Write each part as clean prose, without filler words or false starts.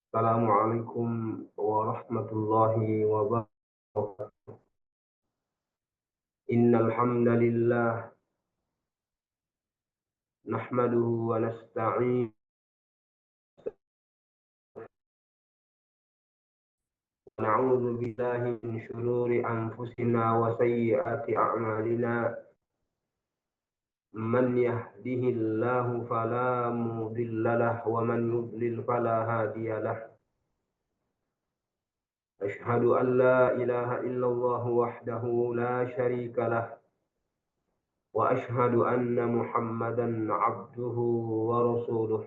Assalamualaikum warahmatullahi wabarakatuh. Innal hamdalillah nahmaduhu wa nasta'in wa na'udzu billahi min shururi anfusina wa sayyiati a'malina. Man yahdihillahu fala mudilla lahu wa man yudlil fala hadiya lahu. Ashhadu an la ilaha illallah wahdahu la syarika lahu wa ashhadu anna Muhammadan abduhu wa rasuluh.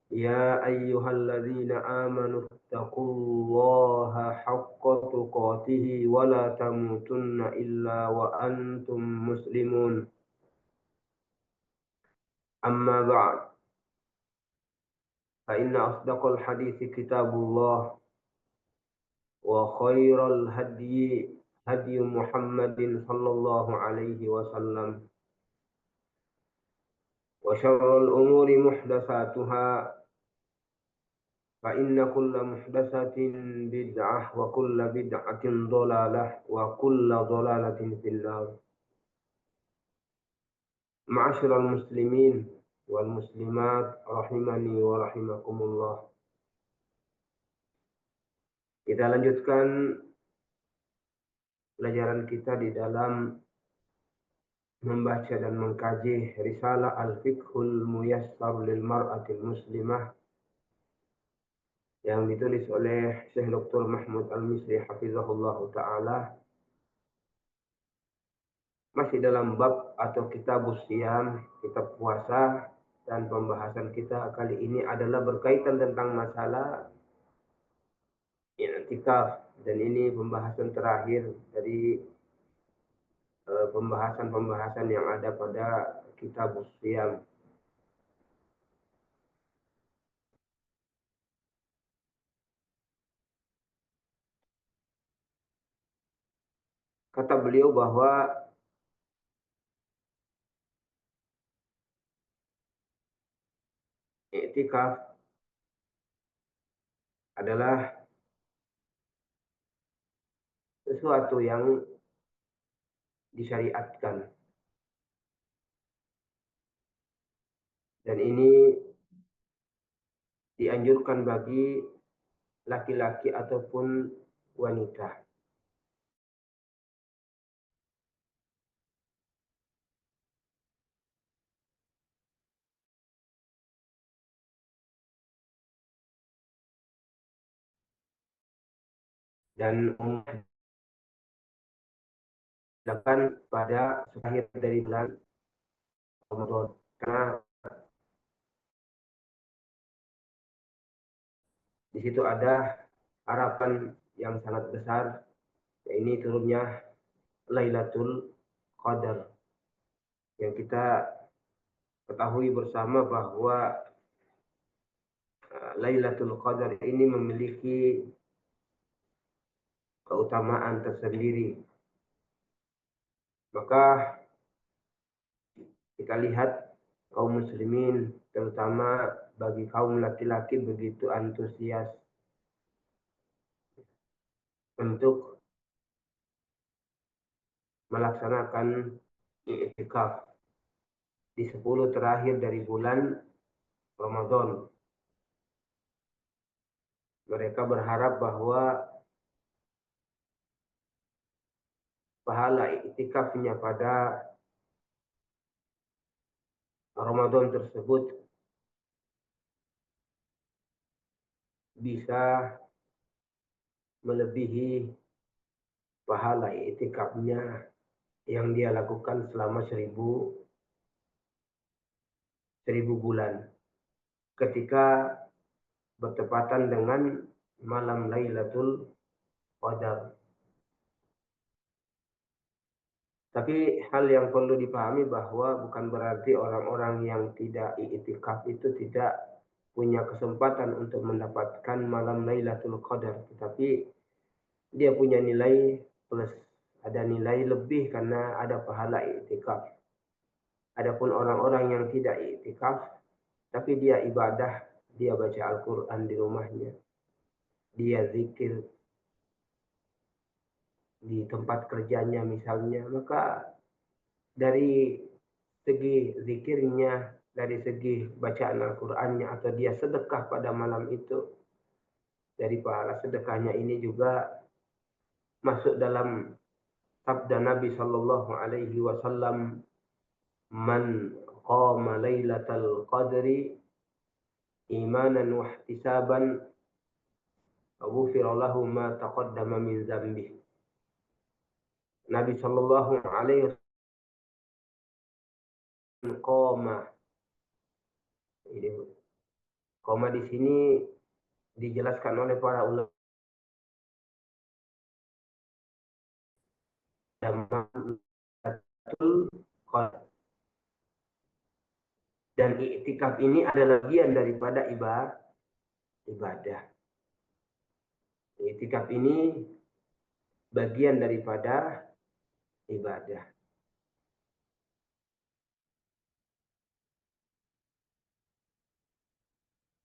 يا أيها الذين آمنوا اتقوا الله حق تقاته ولا تموتن إلا وأنتم مسلمون. أما بعد فإن أصدق الحديث كتاب الله وخير الهدي هدي محمد صلى الله عليه وسلم وشر الأمور محدثاتها فإن كل محدثة بدعة وكل بدعة ضلالة وكل ضلالة في النار. معاشر المسلمين والmuslimat rahimani wa rahimakumullah. Kita lanjutkan pelajaran kita di dalam membaca dan mengkaji risalah Al-Fiqhul Muyassar lil Mar'atil Muslimah yang ditulis oleh Syekh Dr. Mahmud Al-Misri hafizahullah ta'ala. Masih dalam bab atau kitabus siyam, kitab puasa, dan pembahasan kita kali ini adalah berkaitan tentang masalah i'tikaf, dan ini pembahasan terakhir dari pembahasan-pembahasan yang ada pada kitabus siyam. Kata beliau bahwa i'tikaf adalah sesuatu yang disyariatkan, dan ini dianjurkan bagi laki-laki ataupun wanita. Dan dilakukan pada akhir dari bulan Ramadan, karena di situ ada harapan yang sangat besar, ini turunnya Lailatul Qadar, yang kita ketahui bersama bahwa Lailatul Qadar ini memiliki keutamaan tersendiri. Maka kita lihat kaum muslimin, terutama bagi kaum laki-laki, begitu antusias untuk melaksanakan i'tikaf di 10 terakhir dari bulan Ramadan. Mereka berharap bahwa pahala i'tikafnya pada Ramadan tersebut bisa melebihi pahala i'tikafnya yang dia lakukan selama 1000 bulan ketika bertepatan dengan malam Lailatul Qadar. Tapi hal yang perlu dipahami bahwa bukan berarti orang-orang yang tidak i'tikaf itu tidak punya kesempatan untuk mendapatkan malam Lailatul Qadar, tetapi dia punya nilai plus, ada nilai lebih karena ada pahala i'tikaf. Adapun orang-orang yang tidak i'tikaf tapi dia ibadah dia baca Al-Quran di rumahnya, dia zikir di tempat kerjanya misalnya, maka dari segi zikirnya, dari segi bacaan Al-Qur'annya, atau dia sedekah pada malam itu, dari pahala sedekahnya ini juga masuk dalam sabda Nabi Shallallahu Alaihi Wasallam, "Man qama lailatal qadri imanan wa ihtisaban, ghufira lahu ma taqaddama min dzambih." Nabi Shallallahu Alaihi Wasallam qama, ini koma di sini dijelaskan oleh para ulama dan iktikaf ini adalah bagian daripada ibadah. Iktikaf ini bagian daripada ibadah.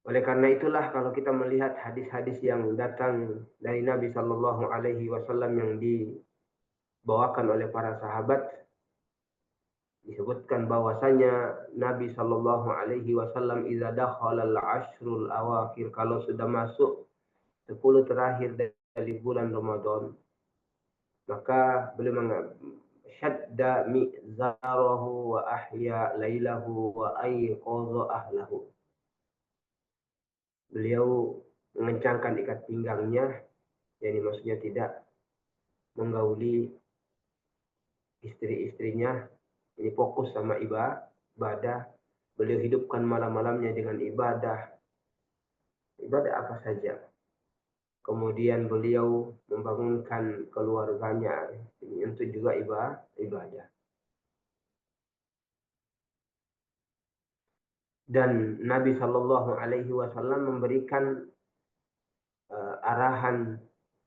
Oleh karena itulah kalau kita melihat hadis-hadis yang datang dari Nabi Shallallahu Alaihi Wasallam yang dibawakan oleh para sahabat, disebutkan bahwasanya Nabi Shallallahu Alaihi Wasallam idza dakhala al-ashrul awakhir, kalau sudah masuk 10 terakhir dari bulan Ramadan, maka beliau syadda mizarahu wa ahya lailahu wa ayqadha ahlahu. Beliau mengencangkan ikat pinggangnya, jadi maksudnya tidak menggauli istri-istrinya, ini fokus sama ibadah. Beliau hidupkan malam-malamnya dengan ibadah apa saja. Kemudian beliau membangunkan keluarganya, ini untuk juga ibadah. Dan Nabi Shallallahu Alaihi Wasallam memberikan arahan,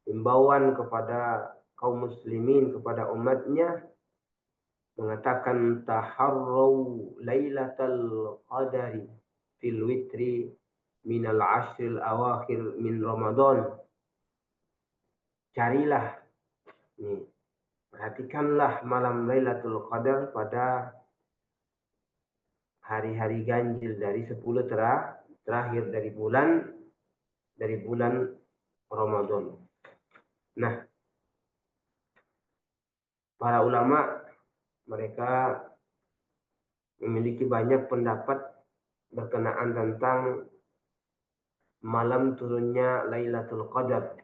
himbauan kepada kaum muslimin, kepada umatnya, mengatakan taharrau lailatal qadari fil witri minal ashril awakhir min Ramadan. Carilah, nih, perhatikanlah malam Lailatul Qadar pada hari-hari ganjil dari 10 terakhir dari bulan Ramadan. Nah, para ulama mereka memiliki banyak pendapat berkenaan tentang malam turunnya Lailatul Qadar.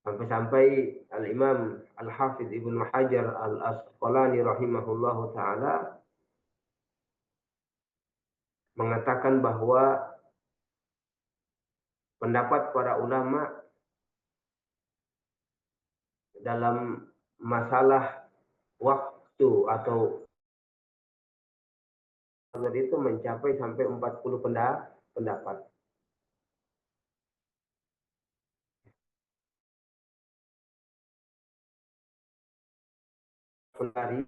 Sampai-sampai Al-Imam Al-Hafidh Ibnu Hajar Al-Asqalani rahimahullahu ta'ala mengatakan bahwa pendapat para ulama dalam masalah waktu atau itu mencapai sampai 40 pendapat. Dari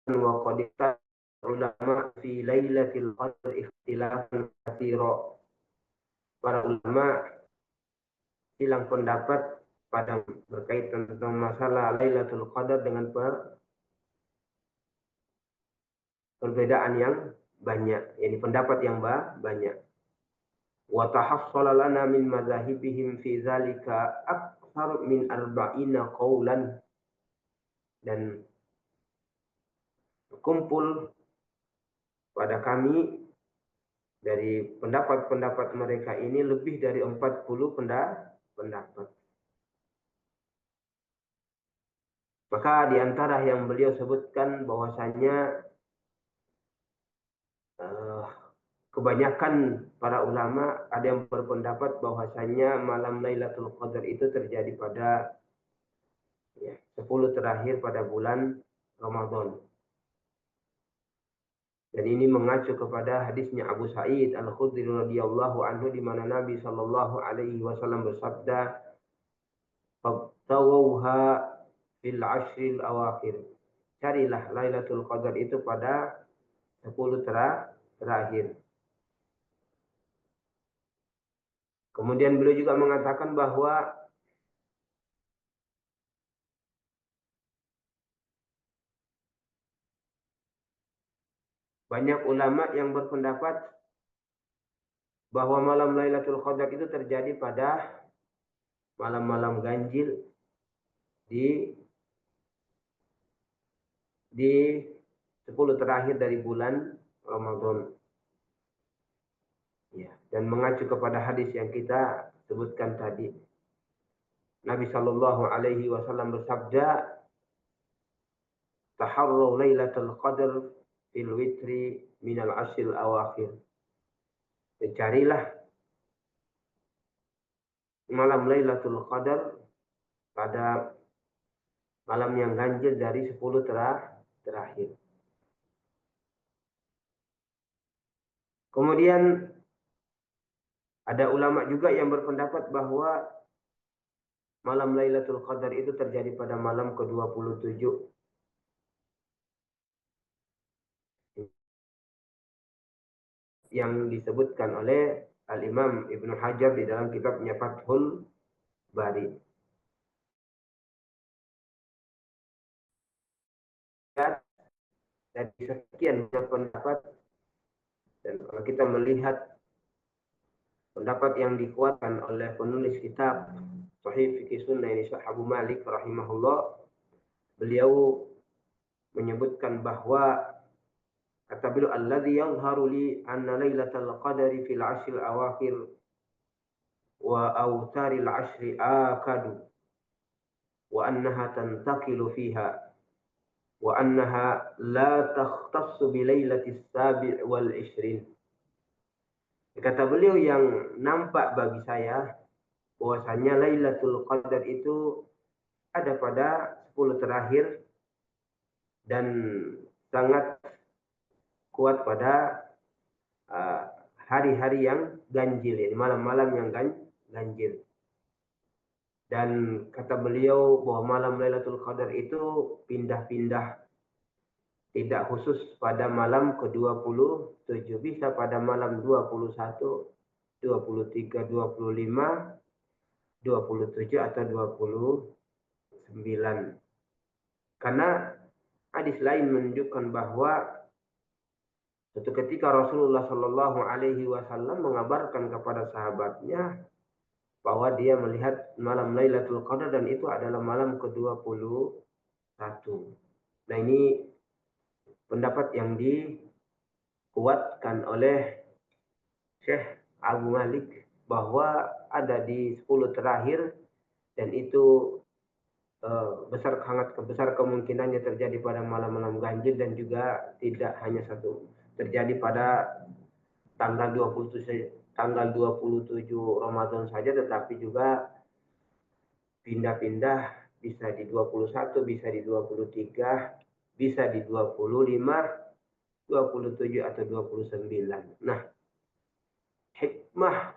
wa qadita ulama fi lailatul qadr ikhtilafan katsira. Para ulama hilang pendapat pada berkaitan tentang masalah Lailatul Qadar dengan perbedaan yang banyak, yakni pendapat yang banyak. Wa tahassala lana min madzahibihim fi dzalika aktsar min 40 qaulan, dan kumpul pada kami dari pendapat-pendapat mereka ini lebih dari 40 pendapat. Maka di antara yang beliau sebutkan bahwasanya kebanyakan para ulama ada yang berpendapat bahwasanya malam Lailatul Qadar itu terjadi pada 10 terakhir pada bulan Ramadan. Dan ini mengacu kepada hadisnya Abu Sa'id Al-Khudri radhiyallahu anhu di mana Nabi Shallallahu Alaihi Wasallam bersabda, "Fabtawuha fil ashril awakhir." Carilah Lailatul Qadar itu pada 10 terakhir. Kemudian beliau juga mengatakan bahwa banyak ulama yang berpendapat bahwa malam Lailatul Qadar itu terjadi pada malam-malam ganjil di 10 terakhir dari bulan Ramadan. Ya, dan mengacu kepada hadis yang kita sebutkan tadi. Nabi Shallallahu Alaihi Wasallam bersabda, "Taharru Lailatul Qadar fil witri minal ashil awakhir." Mencarilah malam Lailatul Qadar pada malam yang ganjil dari 10 terakhir. Kemudian ada ulama juga yang berpendapat bahwa malam Lailatul Qadar itu terjadi pada malam ke-27. Yang disebutkan oleh Al-Imam Ibnu Hajar di dalam kitabnya Fathul Bari. Dari sekian pendapat, dan kalau kita melihat pendapat yang dikuatkan oleh penulis kitab Sahih Fiqh Sunnah ini Syekh Abu Malik rahimahullah, beliau menyebutkan bahwa kata beliau, alladzi yadhharu li anna lailatal qadari fil 'ashril awakhir wa awtaril 'ashri akadu wa annaha tantaqilu fiha wa annaha la takhtassu bi lailatis sabi' wal 'ishrin. Kata beliau, yang nampak bagi saya bahwasanya Lailatul Qadar itu ada pada 10 terakhir dan sangat kuat pada hari-hari yang ganjil, ini malam-malam yang ganjil. Dan kata beliau bahwa malam Lailatul Qadar itu pindah-pindah, tidak khusus pada malam ke-27, bisa pada malam 21, 23, 25, 27 atau 29. Karena hadis lain menunjukkan bahwa suatu ketika Rasulullah Shallallahu Alaihi Wasallam mengabarkan kepada sahabatnya bahwa dia melihat malam Lailatul Qadar dan itu adalah malam ke-21. Nah, ini pendapat yang dikuatkan oleh Syekh Abu Malik bahwa ada di 10 terakhir dan itu sangat besar kemungkinannya terjadi pada malam-malam ganjil, dan juga tidak hanya satu terjadi pada tanggal 27 Ramadan saja, tetapi juga pindah-pindah, bisa di 21, bisa di 23, bisa di 25, 27 atau 29. Nah, hikmah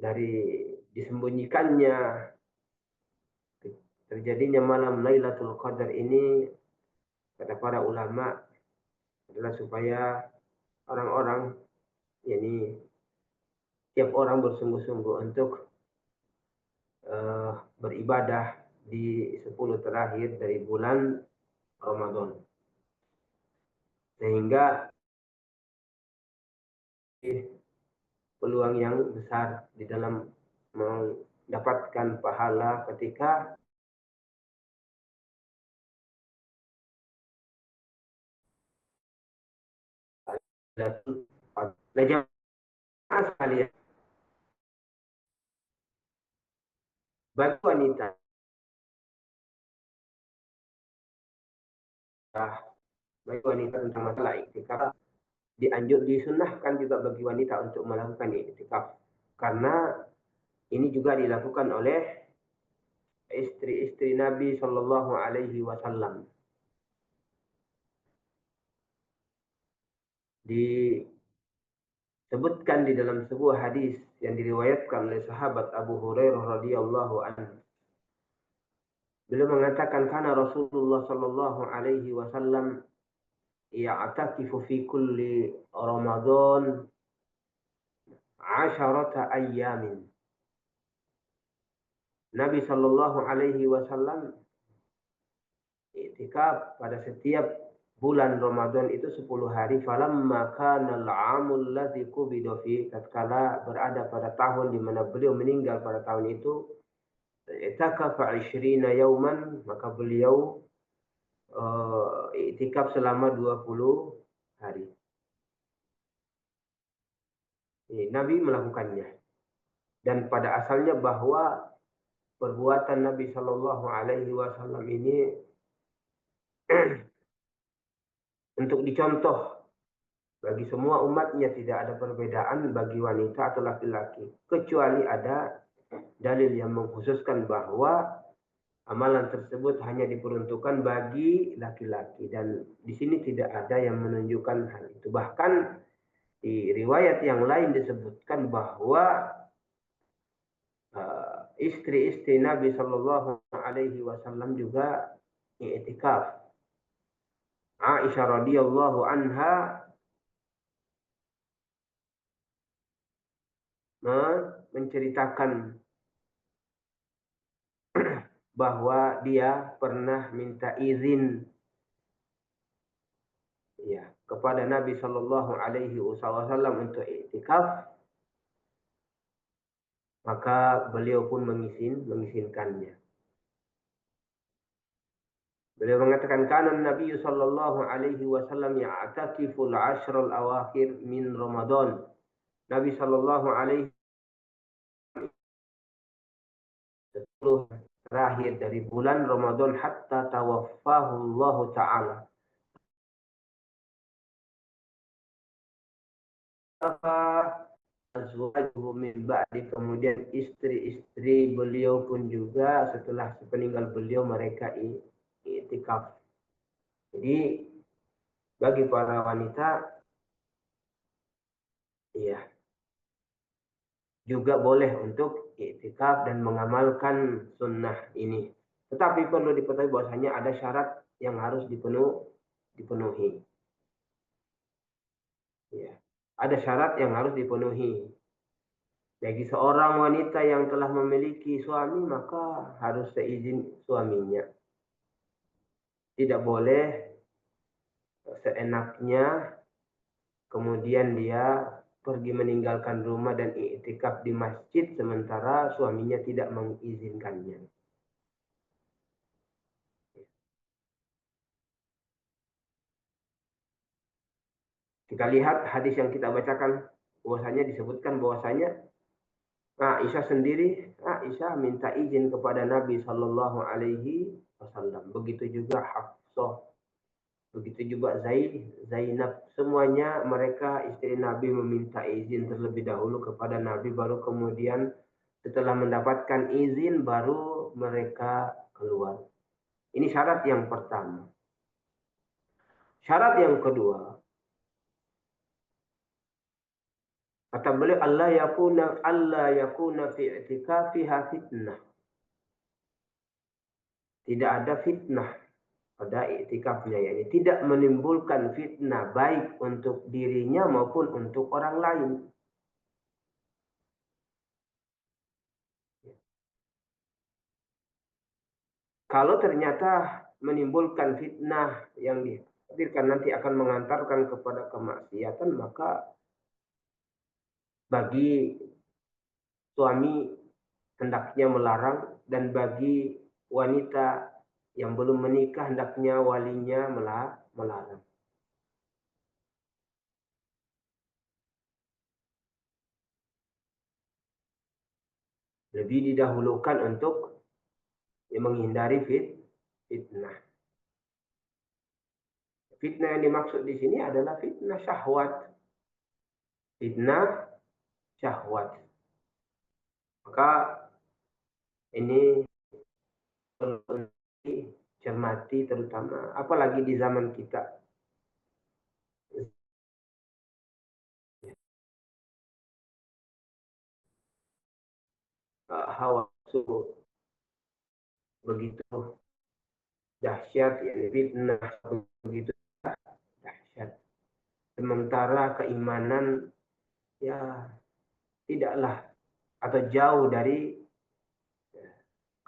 dari disembunyikannya terjadinya malam Lailatul Qadar ini, kata para ulama, adalah supaya orang-orang, yakni tiap orang bersungguh-sungguh untuk beribadah di 10 terakhir dari bulan Ramadan, sehingga peluang yang besar di dalam mendapatkan pahala ketika nah, jamaah sekalian, bagi wanita tentang masalah iktikaf, disunahkan juga bagi wanita untuk melakukan iktikaf, karena ini juga dilakukan oleh istri-istri Nabi Shallallahu Alaihi Wasallam. Disebutkan di dalam sebuah hadis yang diriwayatkan oleh sahabat Abu Hurairah radhiyallahu anhu. Beliau mengatakan, karena Rasulullah Shallallahu Alaihi Wasallam ya'takifu fi kulli Ramadan 'asharata ayyamin. Nabi Shallallahu Alaihi Wasallam i'tikaf pada setiap bulan Ramadan itu 10 hari. Falamma kana al-'amul ladzi qubida fi, tatkala berada pada tahun di mana beliau meninggal pada tahun itu, i'takafa 20 yauman, maka beliau i'tikaf selama 20 hari. Ini, Nabi melakukannya. Dan pada asalnya bahwa perbuatan Nabi Shallallahu Alaihi Wasallam ini untuk dicontoh bagi semua umatnya, tidak ada perbedaan bagi wanita atau laki-laki, kecuali ada dalil yang mengkhususkan bahwa amalan tersebut hanya diperuntukkan bagi laki-laki, dan di sini tidak ada yang menunjukkan hal itu. Bahkan di riwayat yang lain disebutkan bahwa istri-istri Nabi Shallallahu Alaihi Wasallam juga i'tikaf. Aisyah radhiyallahu anha menceritakan bahwa dia pernah minta izin ya kepada Nabi Shallallahu Alaihi Wasallam untuk i'tikaf, maka beliau pun mengizinkannya. Beliau mengatakan, kana Nabi Shallallahu Alaihi Wasallam ya'takiful ashrul awakhir min Ramadan. Nabi Shallallahu Alaihi 10 terakhir dari bulan Ramadan hatta tawaffahu Allah Ta'ala. Azwajuhu min ba'di, kemudian istri-istri beliau pun juga setelah sepeninggal beliau mereka i'tikaf. Jadi bagi para wanita ya juga boleh untuk i'tikaf dan mengamalkan sunnah ini. Tetapi perlu diketahui bahwasanya ada syarat yang harus dipenuhi. Ya. Ada syarat yang harus dipenuhi. Bagi seorang wanita yang telah memiliki suami, maka harus seizin suaminya. Tidak boleh seenaknya kemudian dia pergi meninggalkan rumah dan i'tikaf di masjid sementara suaminya tidak mengizinkannya. Kita lihat hadis yang kita bacakan, bahwasanya disebutkan bahwasanya Aisyah sendiri, Aisyah minta izin kepada Nabi Shallallahu Alaihi Wasallam. Begitu juga Hafsah, begitu juga Zainab. Semuanya mereka istri Nabi meminta izin terlebih dahulu kepada Nabi, baru kemudian setelah mendapatkan izin baru mereka keluar. Ini syarat yang pertama. Syarat yang kedua, kata beliau, Allah yakuna fi i'tikafiha fitnah. Tidak ada fitnah pada i'tikafnya, yakni tidak menimbulkan fitnah baik untuk dirinya maupun untuk orang lain. Kalau ternyata menimbulkan fitnah yang dikhawatirkan nanti akan mengantarkan kepada kemaksiatan, maka bagi suami hendaknya melarang, dan bagi wanita yang belum menikah hendaknya walinya melarang. Lebih didahulukan untuk menghindari fitnah. Fitnah yang dimaksud di sini adalah fitnah syahwat. Fitnah syahwat. Maka ini perlu dicermati, terutama apalagi di zaman kita. Hawa nafsu begitu dahsyat, ya fitnah begitu dahsyat. sementara keimanan ya tidaklah atau jauh dari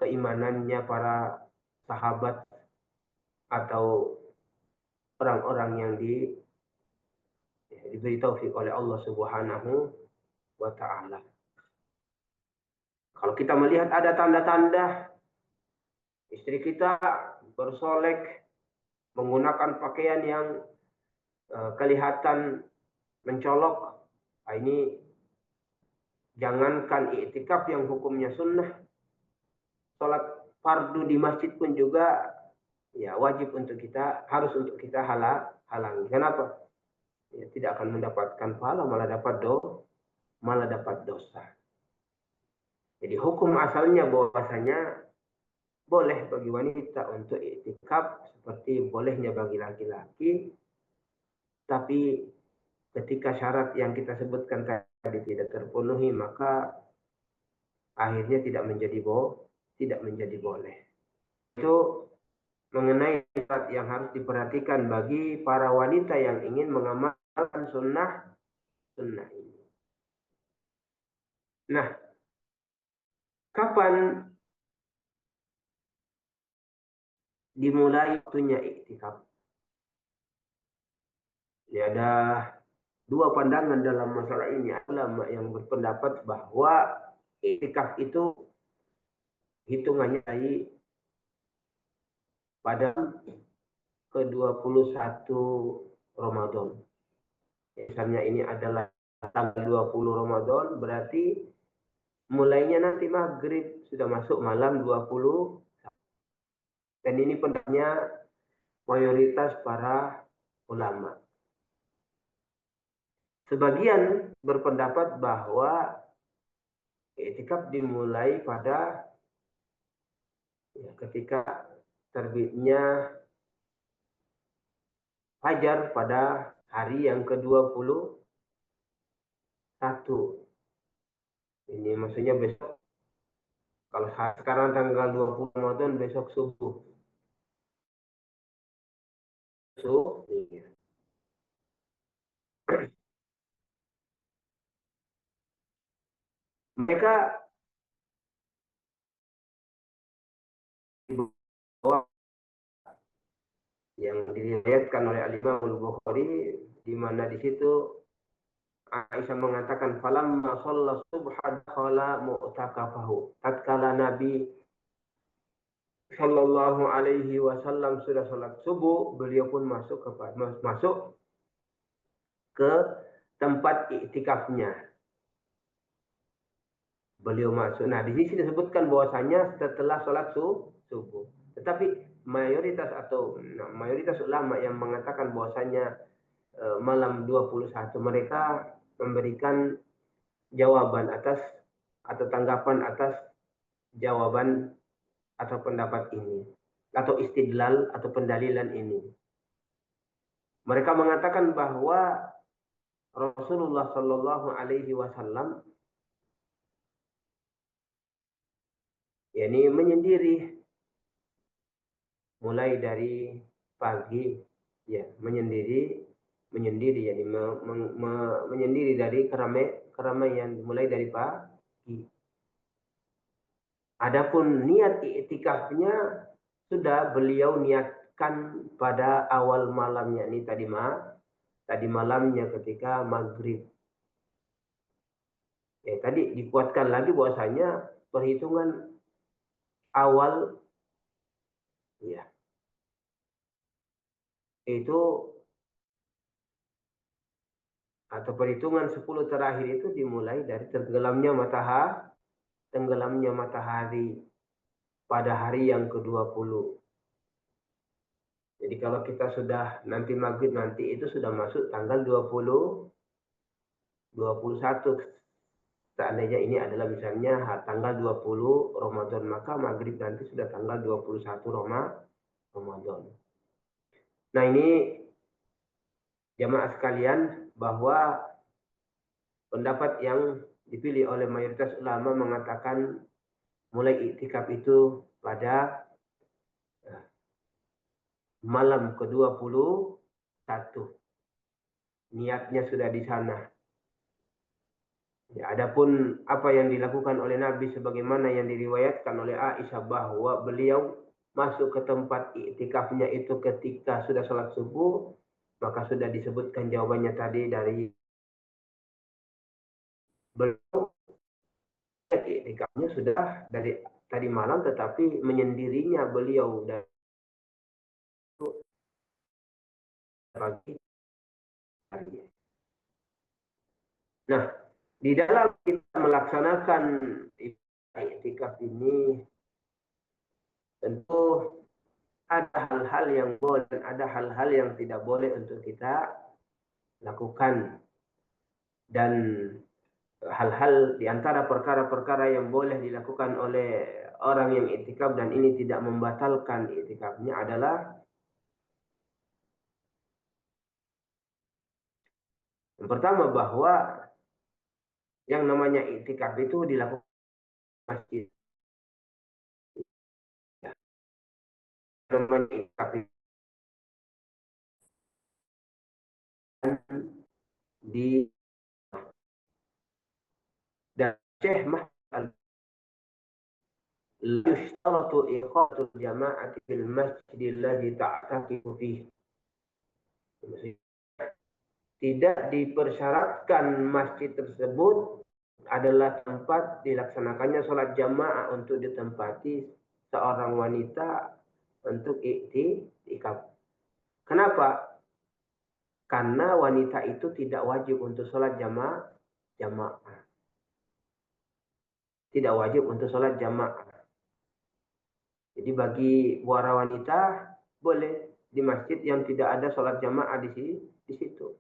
keimanannya para sahabat atau orang-orang yang diberi taufik oleh Allah Subhanahu wa taala. Kalau kita melihat ada tanda-tanda istri kita bersolek menggunakan pakaian yang kelihatan mencolok, ini jangankan iktikaf yang hukumnya sunnah, sholat fardu di masjid pun juga ya wajib untuk kita, harus untuk kita halangi. Kenapa? Ya, tidak akan mendapatkan pahala, malah dapat dosa. Jadi hukum asalnya bahwasanya boleh bagi wanita untuk iktikaf seperti bolehnya bagi laki-laki, tapi ketika syarat yang kita sebutkan tadi tidak terpenuhi, maka akhirnya tidak menjadi boleh. Itu mengenai syarat yang harus diperhatikan bagi para wanita yang ingin mengamalkan sunnah ini. Nah, kapan dimulai waktunya iktikaf? Ya, ada dua pandangan dalam masalah ini. Ulama yang berpendapat bahwa iktikaf itu hitungannya dari pada ke-21 Ramadan. Misalnya ini adalah tanggal 20 Ramadan, berarti mulainya nanti maghrib, sudah masuk malam 20. Dan ini pendapatnya mayoritas para ulama. Sebagian berpendapat bahwa iktikaf dimulai pada ketika terbitnya fajar pada hari yang ke-21. Ini maksudnya besok. Kalau sekarang tanggal 20 Ramadan, besok subuh. Mereka yang diriwayatkan oleh Al-Imam Al-Bukhari, di mana di situ Aisyah mengatakan falamma shalla subha dakhala mu'takafahu. Tatkala Nabi sallallahu alaihi wasallam sudah salat subuh, beliau pun masuk ke tempat iktikafnya. Beliau masuk. Nah, di sini disebutkan bahwasanya setelah salat subuh. Tetapi mayoritas ulama yang mengatakan bahwasanya malam 21, mereka memberikan jawaban atas atau tanggapan atas jawaban atau pendapat ini atau istidlal atau pendalilan ini. Mereka mengatakan bahwa Rasulullah Shallallahu Alaihi Wasallam yakni menyendiri mulai dari pagi, ya menyendiri yakni menyendiri dari keramaian mulai dari pagi. Adapun niat iktikafnya sudah beliau niatkan pada awal malamnya, ini tadi malamnya ketika maghrib. Ya, tadi dikuatkan lagi bahwasanya perhitungan awal ya itu atau perhitungan 10 terakhir itu dimulai dari tenggelamnya matahari pada hari yang ke-20. Jadi kalau kita sudah nanti maghrib nanti itu sudah masuk tanggal 21. Seandainya ini adalah misalnya tanggal 20 Ramadan, maka maghrib nanti sudah tanggal 21 Ramadan. Nah, ini jamaah sekalian, bahwa pendapat yang dipilih oleh mayoritas ulama mengatakan mulai iktikaf itu pada malam ke-21. niatnya sudah di sana. Ya, adapun apa yang dilakukan oleh Nabi sebagaimana yang diriwayatkan oleh Aisyah bahwa beliau masuk ke tempat iktikafnya itu ketika sudah sholat subuh, maka sudah disebutkan jawabannya tadi dari beliau. Iktikafnya sudah dari tadi malam, tetapi menyendirinya beliau dari pagi hari. Nah, di dalam kita melaksanakan iktikaf ini tentu ada hal-hal yang boleh dan ada hal-hal yang tidak boleh untuk kita lakukan. Dan hal-hal di antara perkara-perkara yang boleh dilakukan oleh orang yang iktikaf dan ini tidak membatalkan iktikafnya adalah yang pertama, bahwa yang namanya iktikaf itu dilakukan di masjid. Ya, namanya iktikaf itu di dan Syekh Mahmud la yushtaratu iqamatul jama'ati fil masjid alladhi ta'takifu fihi. Tidak dipersyaratkan masjid tersebut adalah tempat dilaksanakannya sholat jamaah untuk ditempati seorang wanita untuk iktikaf. Kenapa? Karena wanita itu tidak wajib untuk sholat jamaah. Tidak wajib untuk sholat jamaah. Jadi bagi para wanita boleh di masjid yang tidak ada sholat jamaah di situ.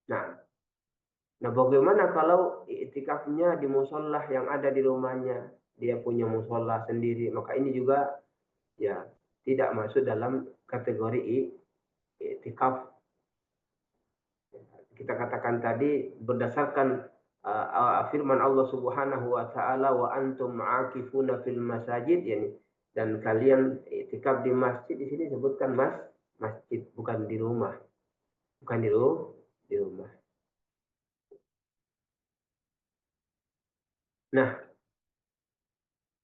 Nah, bagaimana kalau iktikafnya di musola yang ada di rumahnya? Dia punya musola sendiri, maka ini juga ya tidak masuk dalam kategori iktikaf. Kita katakan tadi berdasarkan firman Allah Subhanahu wa taala, wa antum aakifuna fil masajid, yani dan kalian iktikaf di masjid. Di sini disebutkan masjid, bukan di rumah. Bukan di rumah. Nah,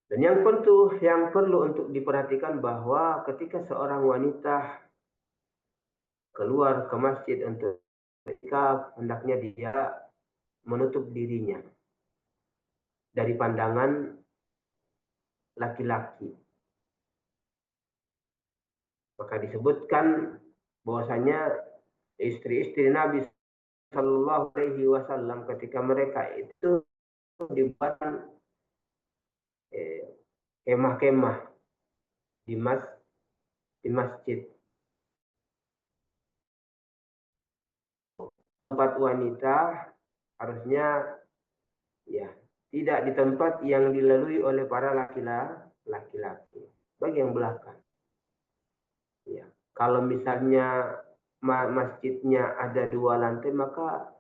dan yang perlu untuk diperhatikan bahwa ketika seorang wanita keluar ke masjid untuk iktikaf, hendaknya dia menutup dirinya dari pandangan laki-laki. Maka disebutkan bahwasanya istri-istri Nabi Shallallahu Alaihi Wasallam ketika mereka itu dibuat kemah-kemah di masjid. Tempat wanita harusnya ya tidak di tempat yang dilalui oleh para laki-laki, bagian belakang. Ya, kalau misalnya masjidnya ada 2 lantai, maka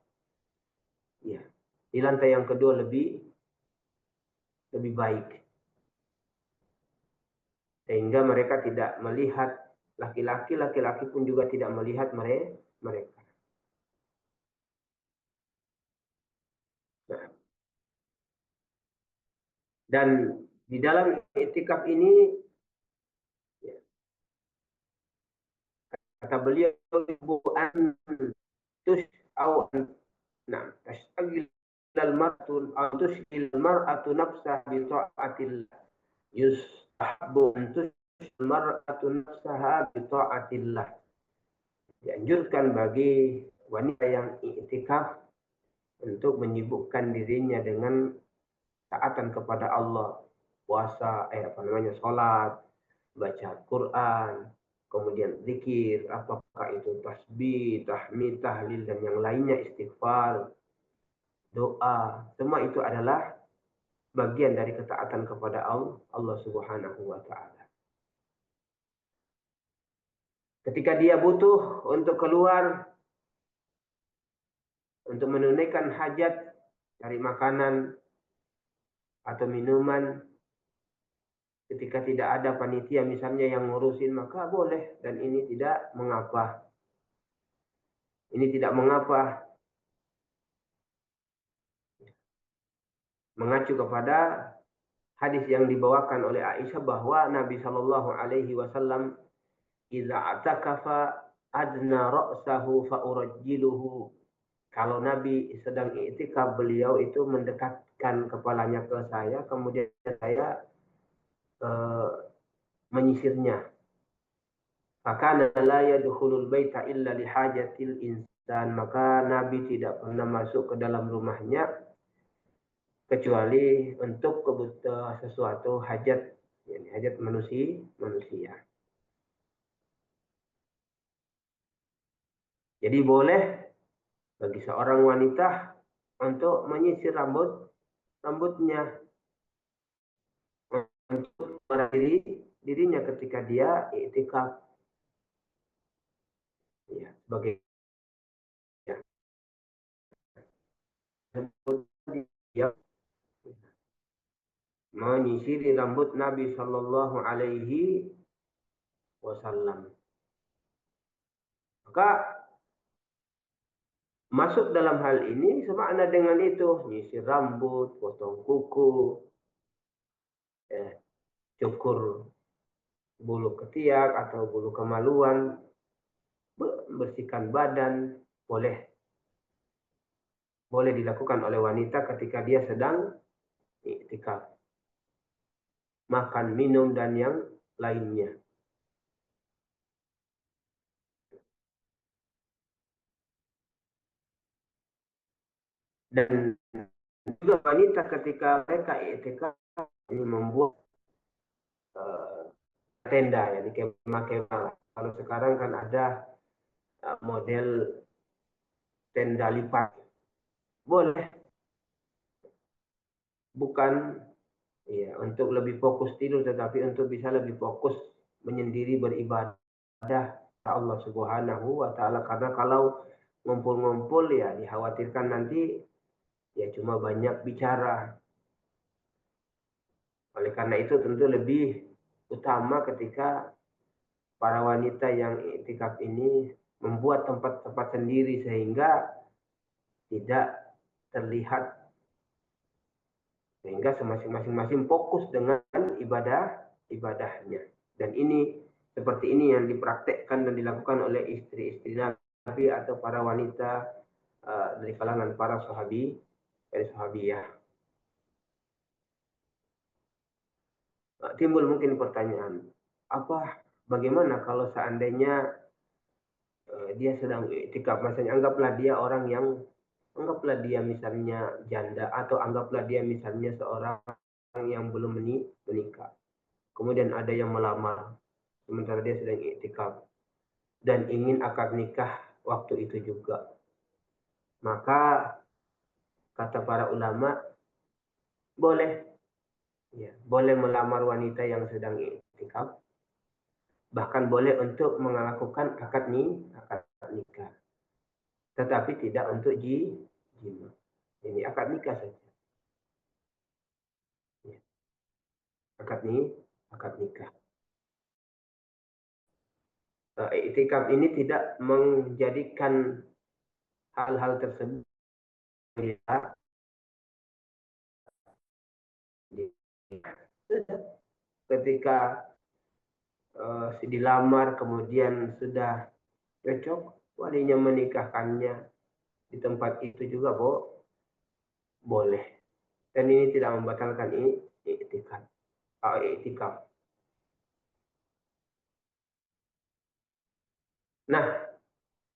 ya di lantai yang kedua lebih baik, sehingga mereka tidak melihat laki-laki pun juga tidak melihat mereka. Nah, dan di dalam iktikaf ini ya, kata beliau, bukan tus au nah tastagil al-mar'atu aw tushghil al-mar'atu nafsaha bi ta'atillah, yustahabbu an tushghil al-mar'atu nafsaha bi ta'atillah. Dianjurkan bagi wanita yang iktikaf untuk menyibukkan dirinya dengan taatan kepada Allah, puasa, sholat, baca Quran, kemudian zikir, apakah itu tasbih, tahmid, tahlil dan yang lainnya, istighfar, doa, semua itu adalah bagian dari ketaatan kepada Allah Subhanahu wa taala. Ketika dia butuh untuk keluar untuk menunaikan hajat, cari makanan atau minuman, Ketika tidak ada panitia misalnya yang ngurusin, maka boleh, dan ini tidak mengapa. Ini tidak mengapa. Mengacu kepada hadis yang dibawakan oleh Aisyah bahwa Nabi Shallallahu Alaihi Wasallam idza atakafa adna ra'sahu fa urajjiluhu. Kalau Nabi sedang i'tikaf, beliau itu mendekatkan kepalanya ke saya, kemudian saya menyisirnya. Maka la yadkhulul baita illa lihajatil insan. Maka Nabi tidak pernah masuk ke dalam rumahnya kecuali untuk kebutuhan sesuatu hajat, yani hajat manusia. Jadi boleh bagi seorang wanita untuk menyisir rambutnya, untuk merawat dirinya ketika dia i'tikaf, ya, sebagai ya, menyisiri rambut Nabi Shallallahu Alaihi Wasallam. Maka masuk dalam hal ini semakna dengan itu, nyisir rambut, potong kuku, cukur bulu ketiak atau bulu kemaluan, bersihkan badan, boleh dilakukan oleh wanita ketika dia sedang i'tikaf. Makan, minum, dan yang lainnya. Dan juga wanita ketika mereka i'tikaf ini membuat tenda, ya, di kemah-kemah. Kalau sekarang kan ada model tenda lipat. Boleh, bukan ya untuk lebih fokus tidur, tetapi untuk bisa lebih fokus menyendiri beribadah Allah Subhanahu wa taala. Karena kalau ngumpul-ngumpul ya dikhawatirkan nanti ya cuma banyak bicara. Oleh karena itu tentu lebih utama ketika para wanita yang i'tikaf ini membuat tempat-tempat sendiri sehingga tidak terlihat, sehingga masing-masing fokus dengan ibadahnya. Dan ini seperti ini yang dipraktekkan dan dilakukan oleh istri-istri Nabi atau para wanita dari kalangan para sahabiyah. Timbul mungkin pertanyaan, bagaimana kalau seandainya dia sedang i'tikaf, misalnya anggaplah dia misalnya janda, atau anggaplah dia misalnya seorang yang belum menikah. Kemudian ada yang melamar sementara dia sedang i'tikaf dan ingin akad nikah waktu itu juga. Maka kata para ulama boleh melamar wanita yang sedang i'tikaf, bahkan boleh untuk melakukan akad nikah. Tetapi tidak untuk jima. Ini akad nikah saja. Ya. Akad nikah. I'tikaf ini tidak menjadikan hal-hal tersebut ketika dilamar kemudian sudah cocok, walinya menikahkannya di tempat itu juga boleh. Dan ini tidak membatalkan i'tikaf. Nah,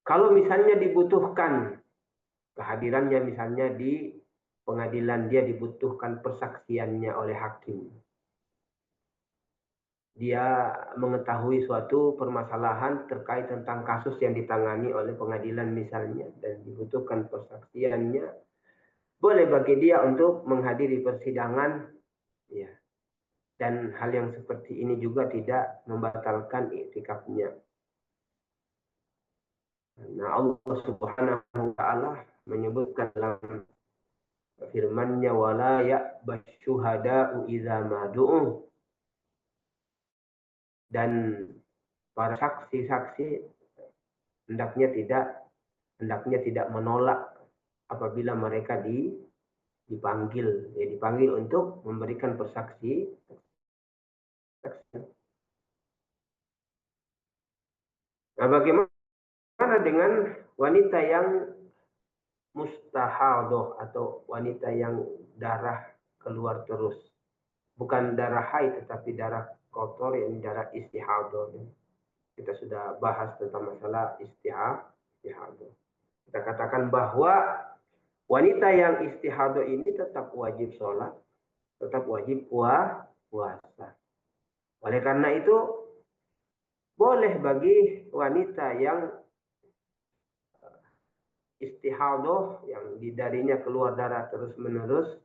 kalau misalnya dibutuhkan kehadirannya, misalnya di pengadilan dia dibutuhkan persaksiannya oleh hakim, dia mengetahui suatu permasalahan terkait tentang kasus yang ditangani oleh pengadilan misalnya, dan dibutuhkan persaksiannya, boleh bagi dia untuk menghadiri persidangan, ya. Dan hal yang seperti ini juga tidak membatalkan i'tikafnya. Nah, Allah Subhanahu wa taala menyebutkan dalam firman-Nya, wala ya'basyuhada'u idza ma du'u. dan para saksi-saksi hendaknya tidak menolak apabila mereka dipanggil untuk memberikan persaksi. Nah, bagaimana dengan wanita yang mustahadoh atau wanita yang darah keluar terus? Bukan darah haid tetapi darah kotor, yang darah istihadah. Kita sudah bahas tentang masalah istihadah. Kita katakan bahwa wanita yang istihadah ini tetap wajib sholat, tetap wajib puasa. Oleh karena itu, boleh bagi wanita yang istihadah, yang darinya keluar darah terus-menerus,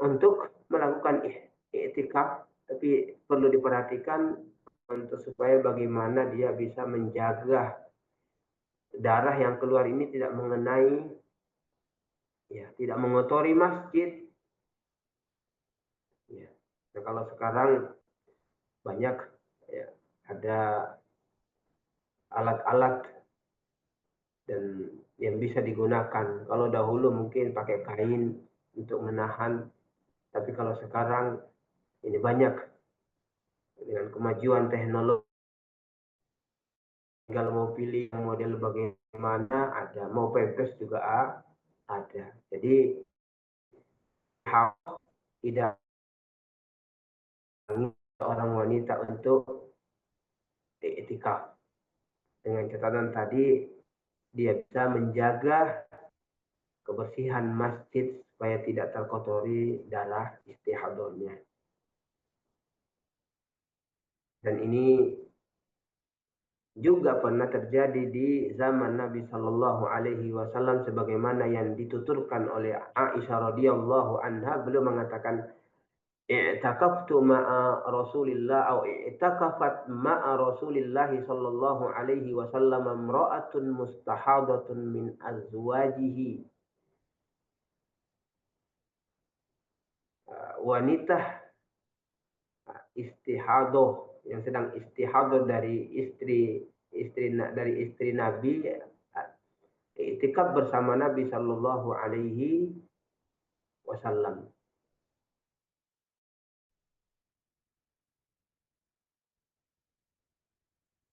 untuk melakukan i'tikaf, tapi perlu diperhatikan untuk supaya bagaimana dia bisa menjaga darah yang keluar ini tidak mengenai, ya, tidak mengotori masjid. Ya. Nah, kalau sekarang banyak, ya, ada alat-alat dan yang bisa digunakan. Kalau dahulu mungkin pakai kain untuk menahan, tapi kalau sekarang ini banyak dengan kemajuan teknologi. Kalau mau pilih model bagaimana ada, mau pempes juga ada. Jadi tidak orang wanita untuk i'tikaf. Dengan catatan tadi, dia bisa menjaga kebersihan masjid supaya tidak terkotori darah istihadahnya. Dan ini juga pernah terjadi di zaman Nabi Shallallahu Alaihi Wasallam, sebagaimana yang dituturkan oleh Aisyah radhiyallahu anha. Beliau mengatakan, i'takaftu ma'a Rasulillah atau i'takafat ma'a Rasulillah sallallahu alaihi wasallam imra'atun mustahadatun min azwajihi. Wanita istihadah yang sedang istihadah dari istri Nabi, i'tikaf bersama Nabi sallallahu alaihi wasallam.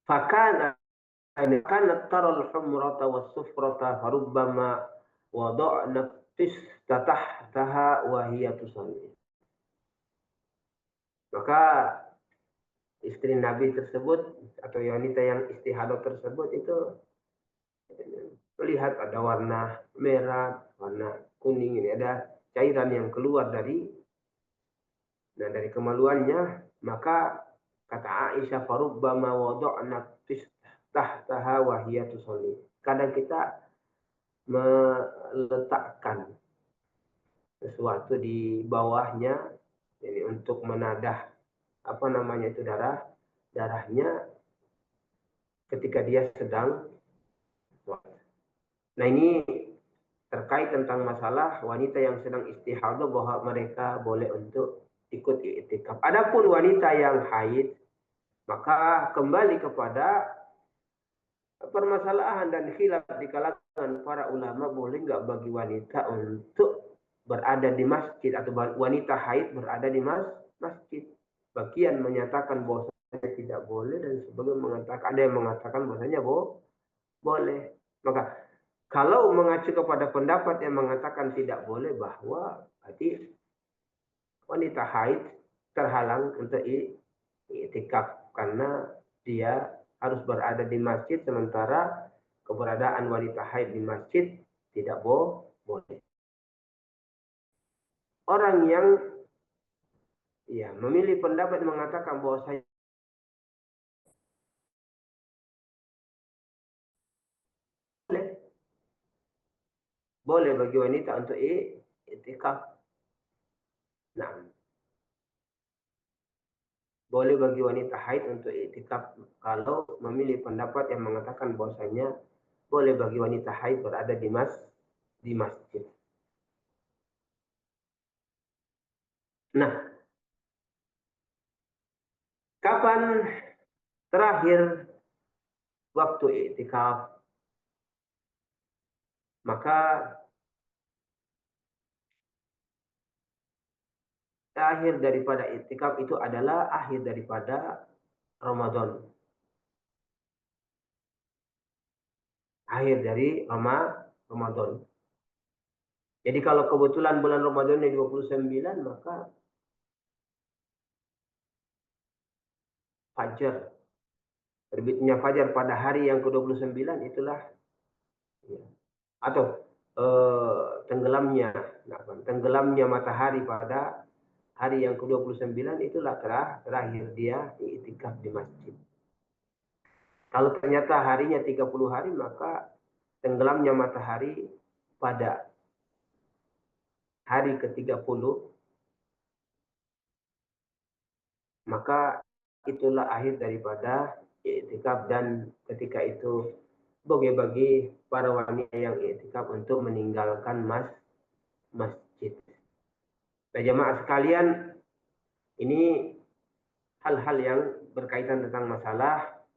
Fakana kanat taral humrata was sufrata farubbama wada'na tahtaha wa hiya tusalli. Maka istri Nabi tersebut atau wanita yang istihadah tersebut itu melihat ada warna merah, warna kuning, ini ada cairan yang keluar dari kemaluannya. Maka kata Aisyah, farubbama wada'na tahtaha wa hiya tusalli. Kadang kita meletakkan sesuatu di bawahnya, ini untuk menadah darahnya ketika dia sedang. Nah, ini terkait tentang masalah wanita yang sedang istihadah, bahwa mereka boleh untuk ikut i'tikaf. Adapun wanita yang haid, maka kembali kepada permasalahan dan khilaf di kalangan para ulama, boleh nggak bagi wanita untuk berada di masjid, atau wanita haid berada di masjid. Bagian menyatakan bahwasanya tidak boleh, dan sebagian mengatakan, ada yang mengatakan bahwasanya boleh. Maka kalau mengacu kepada pendapat yang mengatakan tidak boleh, bahwa berarti wanita haid terhalang untuk i'tikaf karena dia harus berada di masjid, sementara keberadaan wanita haid di masjid tidak boleh. Orang yang memilih pendapat mengatakan bahwa saya boleh bagi wanita untuk i'tikaf. Nah, boleh bagi wanita haid untuk i'tikaf kalau memilih pendapat yang mengatakan bahwasanya boleh bagi wanita haid berada di masjid. Nah, Kapan terakhir waktu i'tikaf? Maka akhir daripada i'tikaf itu adalah akhir daripada Ramadan. Akhir dari Ramadan. Jadi kalau kebetulan bulan Ramadannya 29, maka fajar, terbitnya fajar pada hari yang ke-29 itulah, ya, atau tenggelamnya matahari pada hari yang ke-29 itulah terakhir dia i'tikaf di masjid. Kalau ternyata harinya 30 hari, maka tenggelamnya matahari pada hari ke-30, maka itulah akhir daripada i'tikaf, dan ketika itu bagi para wanita yang i'tikaf untuk meninggalkan masjid. Nah, jemaah sekalian, ini hal-hal yang berkaitan tentang masalah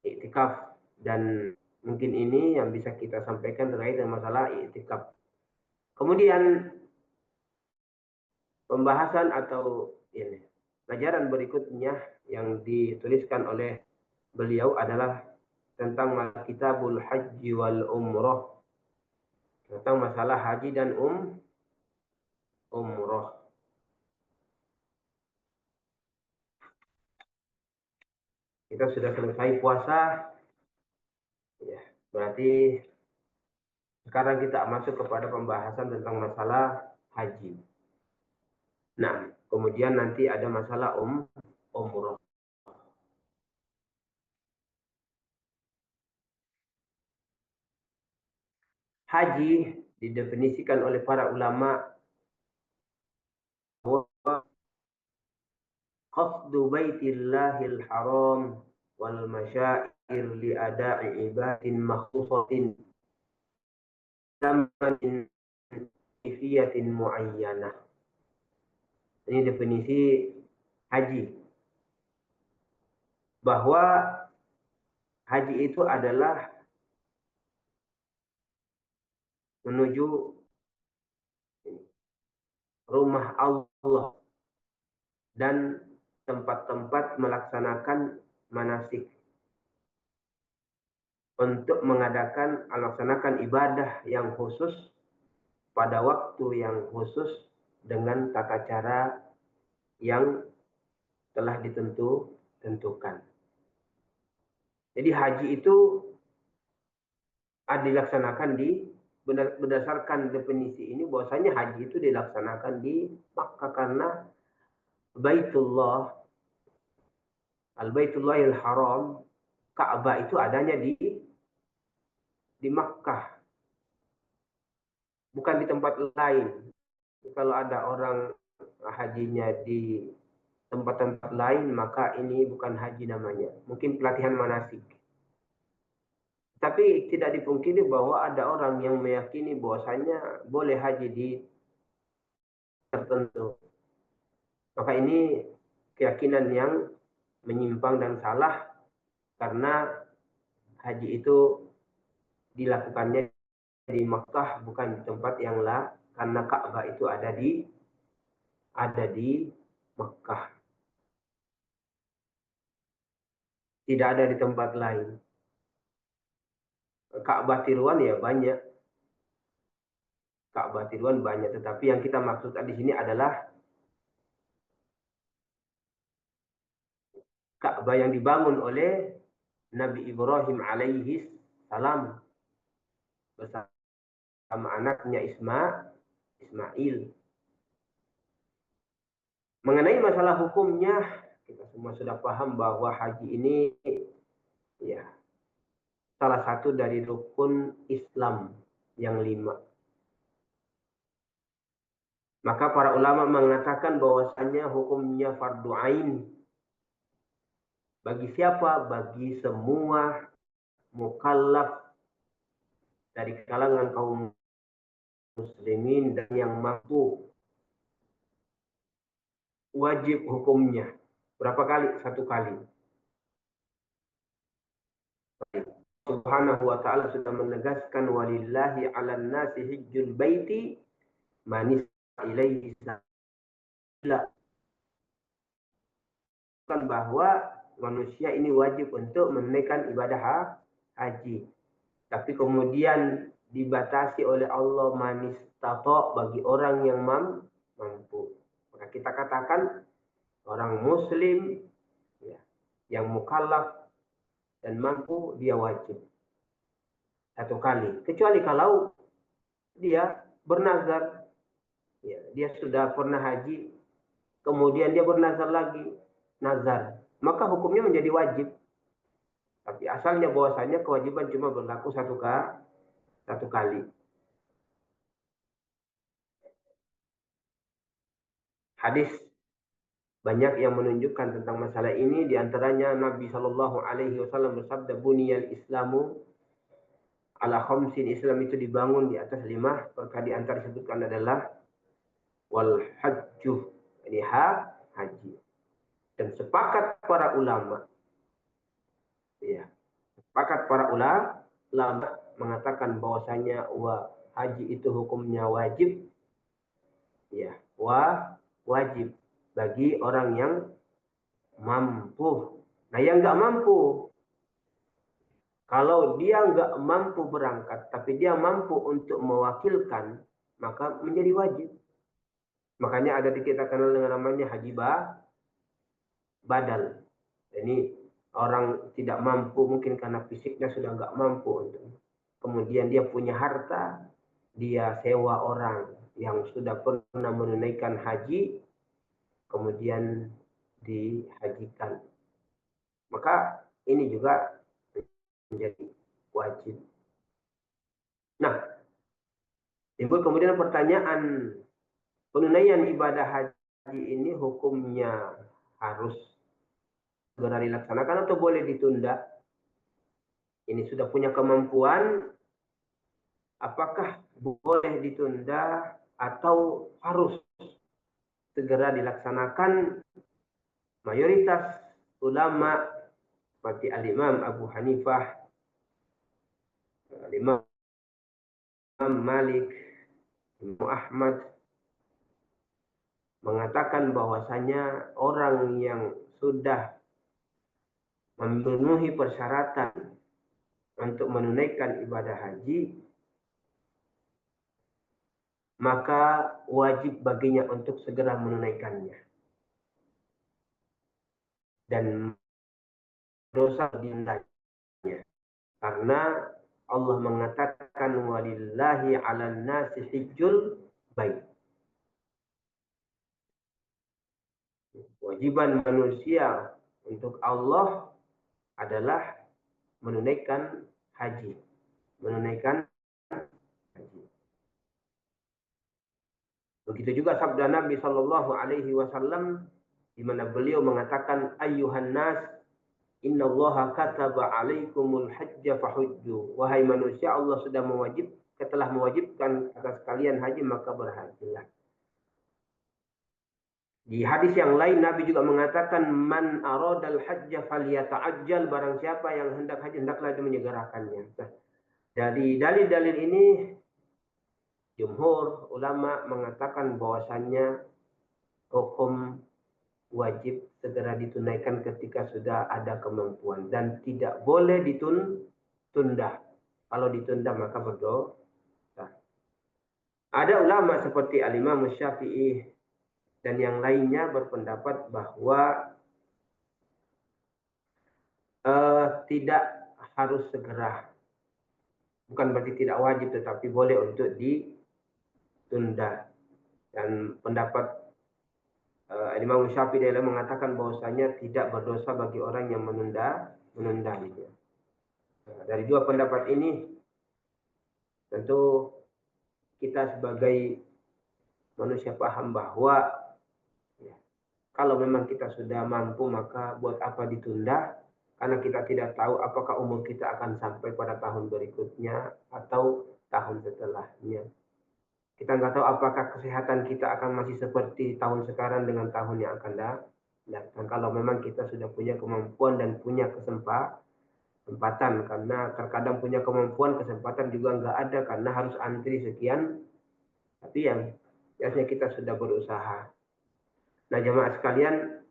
i'tikaf, dan mungkin ini yang bisa kita sampaikan terkait dengan masalah i'tikaf. Kemudian pembahasan atau ini pelajaran berikutnya yang dituliskan oleh beliau adalah tentang kitabul haji wal umrah, tentang masalah haji dan umrah. Kita sudah selesai puasa, ya, berarti sekarang kita masuk kepada pembahasan tentang masalah haji. Nah, kemudian nanti ada masalah umrah. Haji didefinisikan oleh para ulama bahwa qasdu baitillahil haram wal masyair li ada'i ibadatin makhsusatin zamanin kaifiyatin muayyanah. Ini definisi haji, bahwa haji itu adalah menuju rumah Allah dan tempat-tempat melaksanakan manasik, untuk melaksanakan ibadah yang khusus pada waktu yang khusus dengan tata cara yang telah ditentukan. Jadi haji itu dilaksanakan berdasarkan definisi ini, bahwasanya haji itu dilaksanakan di Makkah karena Al-Baitullahil Haram, Ka'bah itu adanya di Makkah, bukan di tempat lain. Kalau ada orang hajinya di tempat-tempat lain, maka ini bukan haji namanya, mungkin pelatihan manasik. Tapi tidak dipungkiri bahwa ada orang yang meyakini bahwasanya boleh haji di tertentu. Maka ini keyakinan yang menyimpang dan salah, karena haji itu dilakukannya di Makkah, bukan di tempat yang lain, karena Ka'bah itu ada di Makkah, tidak ada di tempat lain. Ka'bah tiruan ya banyak, tetapi yang kita maksudkan di sini adalah Ka'bah yang dibangun oleh Nabi Ibrahim alaihi salam bersama anaknya Ismail. Mengenai masalah hukumnya, kita semua sudah paham bahwa haji ini ya salah satu dari rukun Islam yang 5. Maka para ulama mengatakan bahwasanya hukumnya fardu ain. Bagi siapa? Bagi semua mukallaf dari kalangan kaum muslimin dan yang mampu, wajib hukumnya. Berapa kali? 1 kali. Subhanahu wa ta'ala sudah menegaskan walillahi 'alan nasi hijjul baiti man ilaihi sabila, bahwa manusia ini wajib untuk menunaikan ibadah haji. Tapi kemudian dibatasi oleh Allah manistato, bagi orang yang mampu. Maka kita katakan orang muslim ya, yang mukallaf dan mampu, dia wajib 1 kali. Kecuali kalau dia bernazar, ya, dia sudah pernah haji, kemudian dia bernazar lagi, nazar, maka hukumnya menjadi wajib. Tapi asalnya bahwasanya kewajiban cuma berlaku 1 kali. Hadis banyak yang menunjukkan tentang masalah ini. Di antaranya Nabi Shallallahu Alaihi Wasallam bersabda, "Buniyal Islamu ala khamsin." Islam itu dibangun di atas 5 perkara. Di antara disebutkan adalah wal hajju, ini haji. Dan sepakat para ulama, ya, sepakat para ulama mengatakan bahwasanya haji itu hukumnya wajib, ya, wajib bagi orang yang mampu. Nah, yang nggak mampu, kalau dia nggak mampu berangkat, tapi dia mampu untuk mewakilkan, maka menjadi wajib. Makanya ada di kita kenal dengan namanya haji badal. Ini orang tidak mampu, mungkin karena fisiknya sudah nggak mampu untuk. Kemudian dia punya harta, dia sewa orang yang sudah pernah menunaikan haji, kemudian dihajikan. Maka ini juga menjadi wajib. Nah, timbul kemudian pertanyaan, penunaian ibadah haji ini hukumnya harus segera dilaksanakan atau boleh ditunda? Ini sudah punya kemampuan, apakah boleh ditunda atau harus segera dilaksanakan? Mayoritas ulama seperti Al-Imam Abu Hanifah, Al-Imam Malik, Imam Ahmad mengatakan bahwasanya orang yang sudah memenuhi persyaratan untuk menunaikan ibadah haji, maka wajib baginya untuk segera menunaikannya. Dan dosa diundangnya. Karena Allah mengatakan walillahi 'alan nasi hijjul bait. Kewajiban manusia untuk Allah adalah menunaikan haji. Menunaikan haji. Begitu juga sabda Nabi Shallallahu Alaihi Wasallam, di mana beliau mengatakan, ayyuhan nas, innallaha kataba alaikumul hajja fahujju. Wahai manusia, Allah sudah telah mewajibkan atas kalian haji, maka berhajilah. Di hadis yang lain Nabi juga mengatakan, man aradal hajja falyata'ajjal, barang siapa yang hendak haji hendaklah dia menyegerakannya. Nah, dari dalil-dalil ini jumhur ulama mengatakan bahwasannya hukum wajib segera ditunaikan ketika sudah ada kemampuan dan tidak boleh ditunda. Kalau ditunda maka berdosa. Ada ulama seperti Al-Imam Syafi'i dan yang lainnya berpendapat bahwa tidak harus segera. Bukan berarti tidak wajib, tetapi boleh untuk ditunda. Dan pendapat Imam Syafi'i adalah mengatakan bahwasanya tidak berdosa bagi orang yang menundanya. Nah, dari dua pendapat ini, tentu kita sebagai manusia paham bahwa ya, kalau memang kita sudah mampu, maka buat apa ditunda? Karena kita tidak tahu apakah umur kita akan sampai pada tahun berikutnya atau tahun setelahnya. Kita nggak tahu apakah kesehatan kita akan masih seperti tahun sekarang dengan tahun yang akan Dan kalau memang kita sudah punya kemampuan dan punya kesempatan, karena terkadang punya kemampuan, kesempatan juga nggak ada karena harus antri sekian, tapi yang biasanya kita sudah berusaha. Nah jemaah sekalian,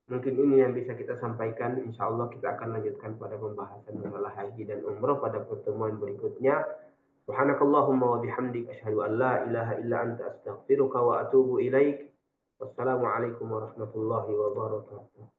mungkin ini yang bisa kita sampaikan. Insya Allah kita akan lanjutkan pada pembahasan masalah haji dan umroh pada pertemuan berikutnya. Subhanakallahumma wa bihamdik asyhadu an la ilaha illa anta astaghfiruka wa atubu ilaik. Wassalamualaikum warahmatullahi wabarakatuh.